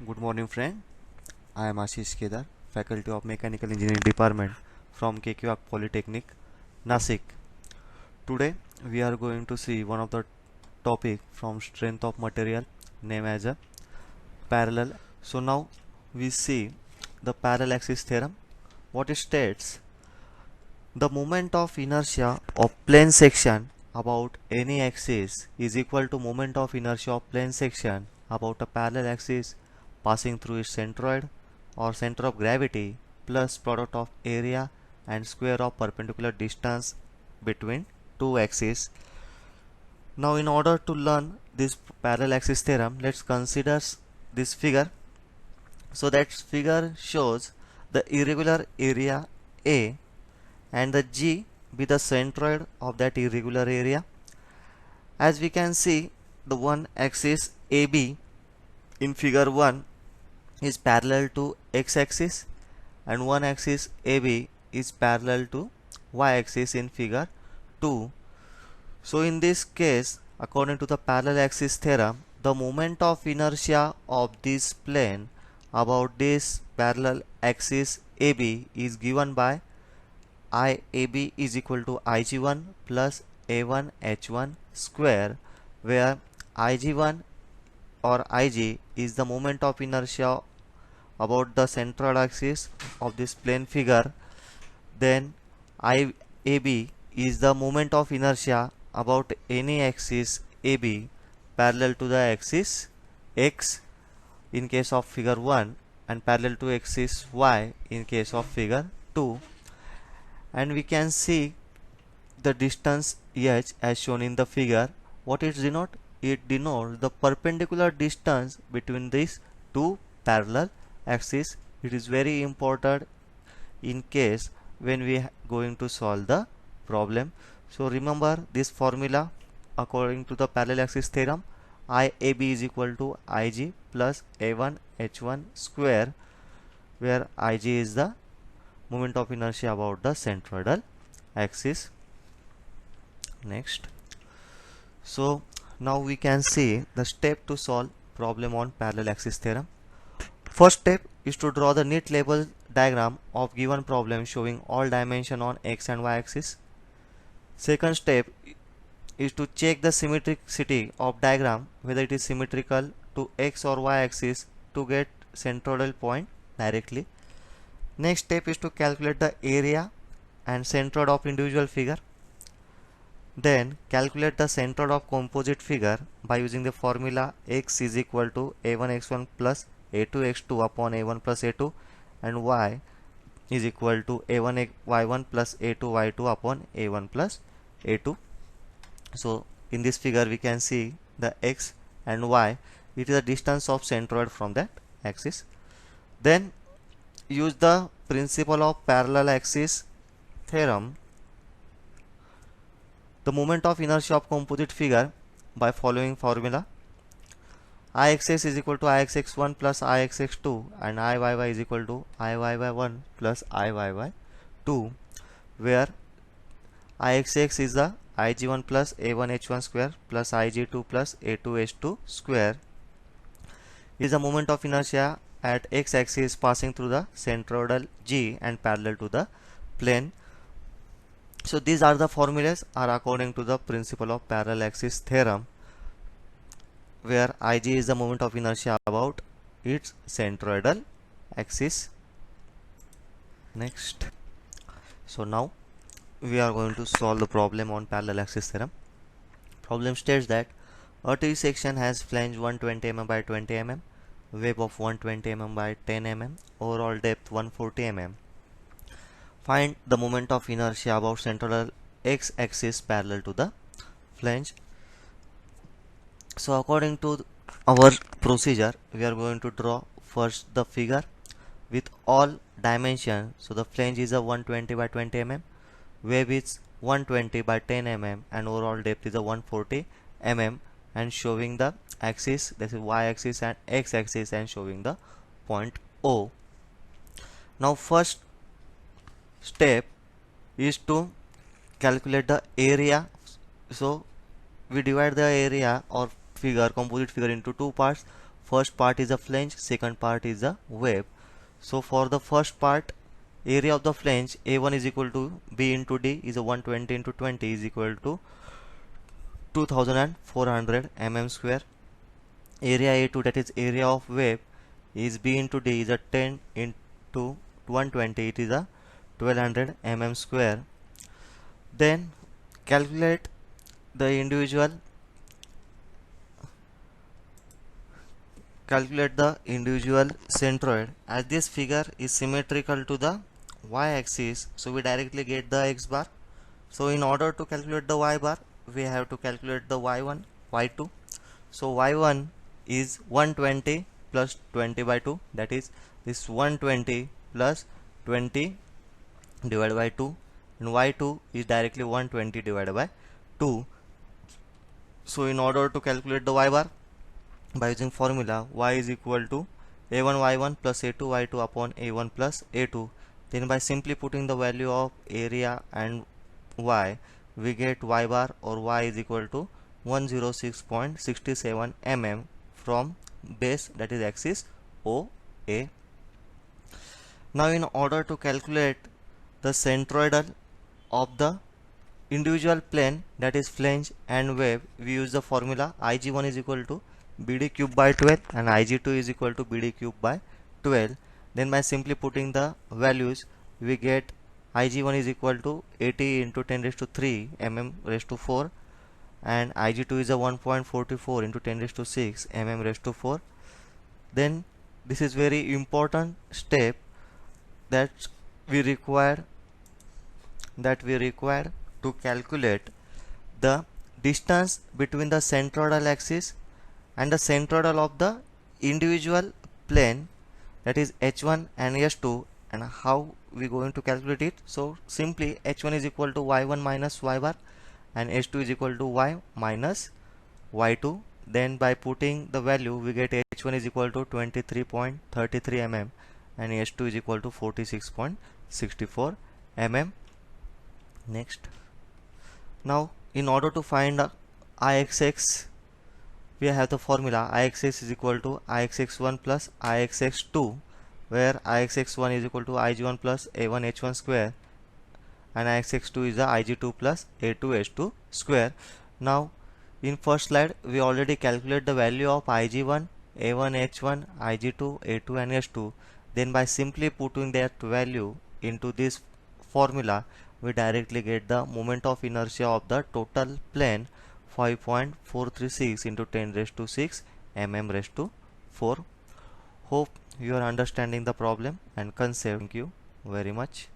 Good morning, friend. I am Ashish Kedar, Faculty of Mechanical Engineering Department from KQAK Polytechnic, Nasik. Today, we are going to see one of the topic from strength of material named as a parallel. So now we see the parallel axis theorem. What it states: the moment of inertia of plane section about any axis is equal to moment of inertia of plane section about a parallel axis passing through its centroid or center of gravity plus product of area and square of perpendicular distance between two axes. Now in order to learn this parallel axis theorem, let's consider this figure. So that figure shows the irregular area A and the G be the centroid of that irregular area. As we can see, the one axis AB in figure 1 is parallel to x-axis and one axis AB is parallel to y-axis in figure 2. So in this case, according to the parallel axis theorem, the moment of inertia of this plane about this parallel axis AB is given by IAB is equal to Ig1 plus A1 H1 square, where Ig1 or Ig is the moment of inertia about the central axis of this plane figure. Then IAB is the moment of inertia about any axis AB parallel to the axis X in case of figure 1 and parallel to axis Y in case of figure 2. And we can see the distance h as shown in the figure. What it denotes? It denotes the perpendicular distance between these two parallel axes. It is very important in case when we going to solve the problem. So remember this formula according to the parallel axis theorem. IAB is equal to Ig plus A1 H1 square, where Ig is the moment of inertia about the centroidal axis. Next, so now we can see the step to solve problem on parallel axis theorem. First step is to draw the neat label diagram of given problem showing all dimension on x and y axis. Second step is to check the symmetricity of diagram, whether it is symmetrical to x or y axis, to get centroidal point directly. Next step is to calculate the area and centroid of individual figure. Then calculate the centroid of composite figure by using the formula x is equal to a1x1 plus a2x2 upon a1 plus a2, and y is equal to a1y1 plus a2y2 upon a1 plus a2. So in this figure we can see the x and y, it is the distance of centroid from that axis. Then use the principle of parallel axis theorem, the moment of inertia of composite figure, by following formula: Ixx is equal to Ixx1 plus Ixx2 and Iyy is equal to Iyy1 plus Iyy2, where Ixx is the Ig1 plus A1H1 square plus Ig2 plus A2H2 square, is the moment of inertia at x-axis passing through the centroidal G and parallel to the plane. So these are the formulas are according to the principle of parallel axis theorem, where Ig is the moment of inertia about its centroidal axis. Next, so now we are going to solve the problem on parallel axis theorem. Problem states that a T section has flange 120 mm by 20 mm, web of 120 mm by 10 mm, overall depth 140 mm. Find the moment of inertia about central x-axis parallel to the flange. So according to our procedure, we are going to draw first the figure with all dimensions. So the flange is a 120 by 20 mm, wave is 120 by 10 mm, and overall depth is a 140 mm, and showing the axis, this is y-axis and x-axis, and showing the point O. Now first step is to calculate the area. So we divide the area or figure, composite figure, into two parts. First part is a flange, second part is a wave. So for the first part, area of the flange A1 is equal to B into D is a 120 into 20 is equal to 2400 mm square. Area A2, that is area of wave, is B into D is a 10 into 120, it is a 1200 mm square. Then calculate the individual centroid. As this figure is symmetrical to the y-axis, so we directly get the x bar. So in order to calculate the y bar, we have to calculate the y1, y2. So y1 is 120 plus 20 by 2, that is this 120 plus 20 divided by 2, and y2 is directly 120 divided by 2. So in order to calculate the y bar, by using formula, y is equal to a1 y1 plus a2 y2 upon a1 plus a2. Then by simply putting the value of area and y, we get y bar or y is equal to 106.67 mm from base, that is axis OA. Now in order to calculate the centroidal of the individual plane, that is flange and wave, we use the formula Ig1 is equal to BD cube by 12 and Ig2 is equal to BD cube by 12. Then by simply putting the values, we get Ig1 is equal to 80 into 10 raised to 3 mm raised to 4, and Ig2 is a 1.44 into 10 raised to 6 mm raised to 4. Then this is very important step that we require to calculate the distance between the centroidal axis and the centroidal of the individual plane, that is h1 and h2, and how we going to calculate it. So simply h1 is equal to y1 minus y bar and h2 is equal to y minus y2. Then by putting the value, we get h1 is equal to 23.33 mm and h2 is equal to 46.64 mm. Next, now in order to find Ixx, we have the formula Ixx is equal to Ixx1 plus Ixx2, where Ixx1 is equal to Ig1 plus A1 H1 square and Ixx2 is the Ig2 plus A2 H2 square. Now in first slide, we already calculate the value of Ig1, A1 H1, Ig2, A2 and H2. Then by simply putting that value into this formula, we directly get the moment of inertia of the total plane 5.436 into 10 raised to 6 mm raised to 4. Hope you are understanding the problem and concept. Thank you very much.